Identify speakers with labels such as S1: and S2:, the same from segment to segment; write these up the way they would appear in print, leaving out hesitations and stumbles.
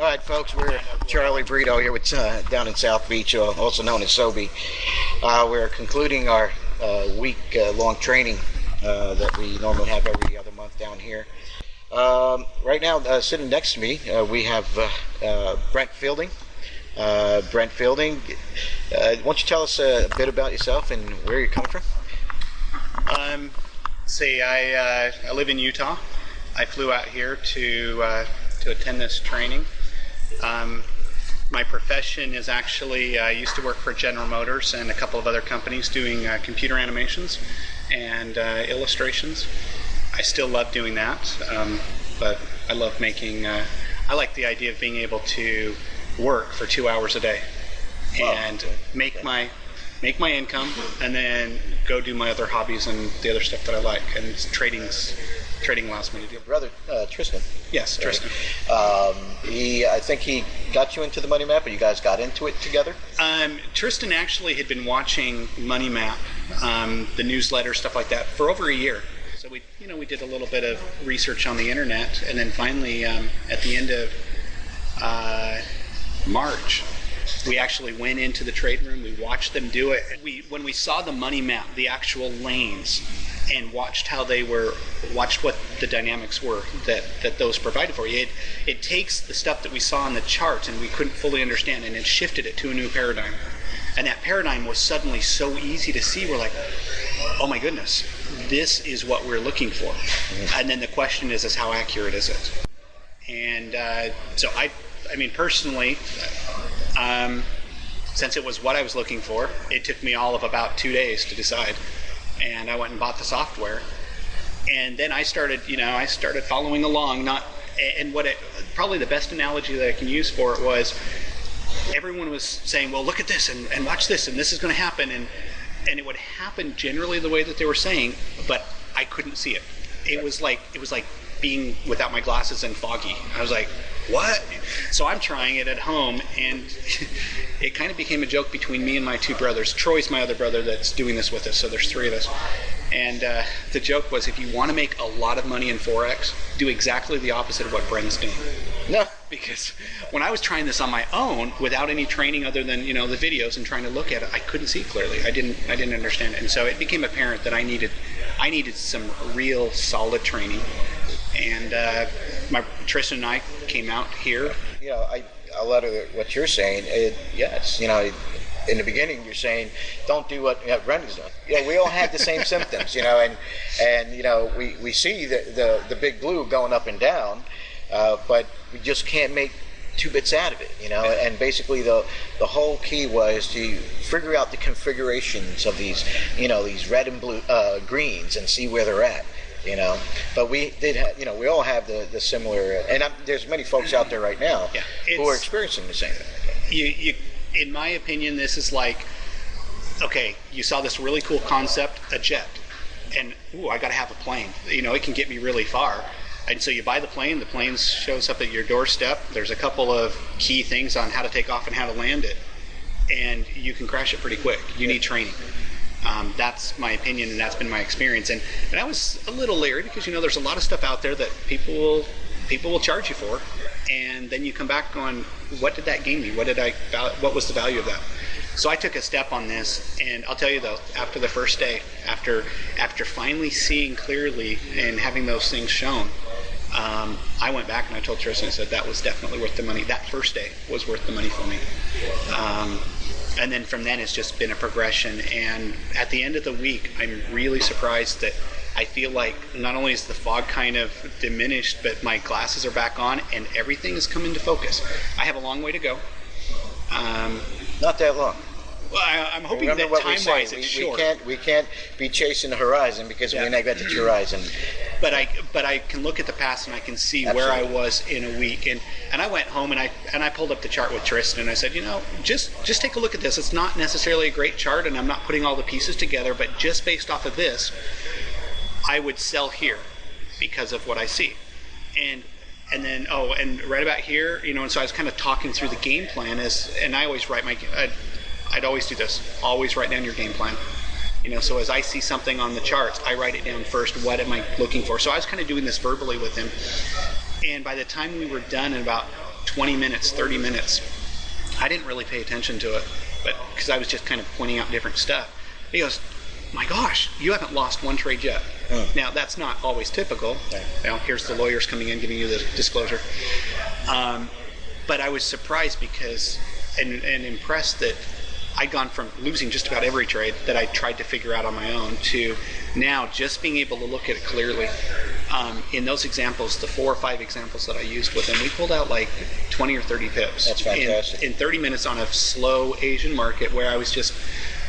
S1: All right, folks, we're Charlie Brito here with down in South Beach, also known as Sobe. We're concluding our week-long training that we normally have every other month down here. Right now, sitting next to me, we have Brent Fielding. Brent Fielding, why don't you tell us a bit about yourself and where you're coming from?
S2: I live in Utah. I flew out here to attend this training. My profession is actually, I used to work for General Motors and a couple of other companies doing computer animations and illustrations. I still love doing that, but I love making, I like the idea of being able to work for 2 hours a day and make my income and then go do my other hobbies and the other stuff that I like, and trading allows me to do.
S1: Your brother, Tristan.
S2: Yes, Tristan.
S1: I think he got you into the MoneyMap, or you guys got into it together?
S2: Tristan actually had been watching MoneyMap, the newsletter, stuff like that, for over a year. So we did a little bit of research on the internet, and then finally, at the end of March, we actually went into the trade room. We watched them do it. When we saw the MoneyMap, the actual lanes, and watched what the dynamics were that those provided for you. It takes the stuff that we saw on the charts and we couldn't fully understand, and it shifted it to a new paradigm. And that paradigm was suddenly so easy to see. We're like, oh my goodness, this is what we're looking for. And then the question is how accurate is it? And so I mean, personally, since it was what I was looking for, it took me all of about 2 days to decide. And I went and bought the software, and then I started following along. Probably the best analogy that I can use for it was, everyone was saying, "Well, look at this and watch this, and this is going to happen," and it would happen generally the way that they were saying, but I couldn't see it. It was like being without my glasses and foggy. I was like, what? So I'm trying it at home, and it kind of became a joke between me and my two brothers. Troy's my other brother that's doing this with us, so there's three of us. And the joke was, if you want to make a lot of money in Forex, do exactly the opposite of what Brent's doing. No, because when I was trying this on my own, without any training other than the videos and trying to look at it, I couldn't see clearly. I didn't understand it, and so it became apparent that I needed some real solid training. And Tristan and I came out here.
S1: A lot of what you're saying, yes, in the beginning you're saying, don't do what Brent is doing. We all have the same symptoms, and we see the big blue going up and down, but we just can't make 2 bits out of it, and basically the whole key was to figure out the configurations of these, these red and blue greens, and see where they're at. But we did have, we all have the similar, and there's many folks out there right now who are experiencing the same thing.
S2: In my opinion, this is like, okay, you saw this really cool concept, a jet, and I got to have a plane. It can get me really far. And so you buy the plane shows up at your doorstep. There's a couple of key things on how to take off and how to land it, and you can crash it pretty quick. You need training. That's my opinion, and that's been my experience. And I was a little leery because there's a lot of stuff out there that people will charge you for, and then you come back going, what did that gain me? What was the value of that? So I took a step on this, and I'll tell you though, after the first day, after finally seeing clearly and having those things shown, I went back and I told Tristan, I said, that was definitely worth the money. That first day was worth the money for me. And then from then, it's just been a progression. And at the end of the week, I'm really surprised that I feel like not only is the fog kind of diminished, but my glasses are back on and everything is coming to focus. I have a long way to go.
S1: Not that long.
S2: Well, I'm hoping that time-wise it's short.
S1: We can't be chasing the horizon because we never get to the horizon.
S2: But I can look at the past and I can see where I was in a week. And I went home and I pulled up the chart with Tristan and I said, just take a look at this. It's not necessarily a great chart, and I'm not putting all the pieces together, but just based off of this, I would sell here because of what I see. And then and right about here, and so I was kind of talking through the game plan and I always write I'd always do this. Always write down your game plan. So as I see something on the charts, I write it down first. What am I looking for? So I was kind of doing this verbally with him. And by the time we were done in about 20 minutes, 30 minutes. I didn't really pay attention to it, but because I was just kind of pointing out different stuff. He goes, my gosh, you haven't lost one trade yet. Now, that's not always typical. Now, here's the lawyers coming in giving you the disclosure. But I was surprised because, and impressed that I'd gone from losing just about every trade that I tried to figure out on my own to now just being able to look at it clearly. In those examples, the 4 or 5 examples that I used with him, we pulled out like 20 or 30 pips.
S1: That's fantastic.
S2: In 30 minutes on a slow Asian market where I was just,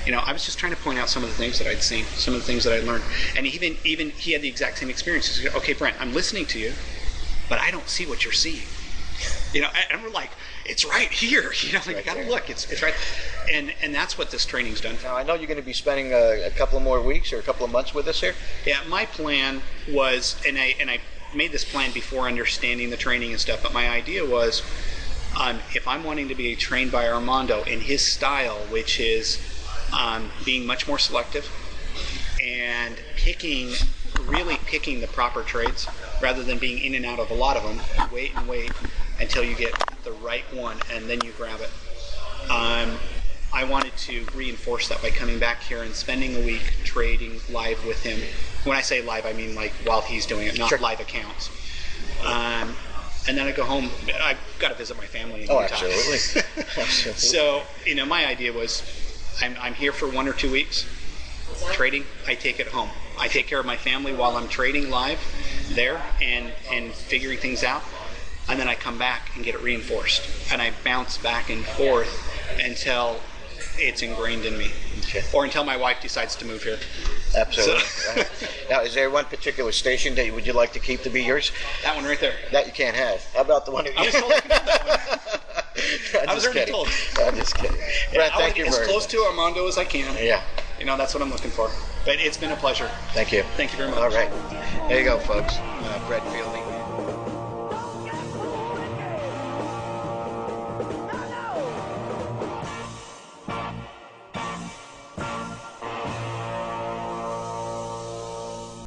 S2: I was just trying to point out some of the things that I'd seen, some of the things that I'd learned. And even he had the exact same experience. He said, okay, Brent, I'm listening to you, but I don't see what you're seeing. And we're like, it's right here. You gotta look. It's right. And that's what this training's done.
S1: Now, I know you're going to be spending a couple of more weeks or a couple of months with us here.
S2: Yeah, my plan was, and I made this plan before understanding the training and stuff, but my idea was, if I'm wanting to be trained by Armando in his style, which is being much more selective and really picking the proper trades rather than being in and out of a lot of them, wait until you get the right one and then you grab it. I wanted to reinforce that by coming back here and spending a week trading live with him. When I say live, I mean like while he's doing it, not live accounts. And then I go home. I've got to visit my family.
S1: Absolutely. Absolutely.
S2: So, my idea was I'm here for 1 or 2 weeks trading. I take it home. I take care of my family while I'm trading live there and figuring things out. And then I come back and get it reinforced. And I bounce back and forth until it's ingrained in me.
S1: Okay.
S2: Or until my wife decides to move here.
S1: Absolutely. So. Now, is there one particular station that would you like to keep to be yours?
S2: That one right there.
S1: That you can't have. How about the one that you...
S2: I was told I could have that one. I was already told.
S1: I'm just kidding. Brent, thank you very much.
S2: As close to Armando as I can.
S1: Yeah.
S2: That's what I'm looking for. But it's been a pleasure.
S1: Thank you.
S2: Thank you very much.
S1: All right. There you go, folks. Brent Fielding.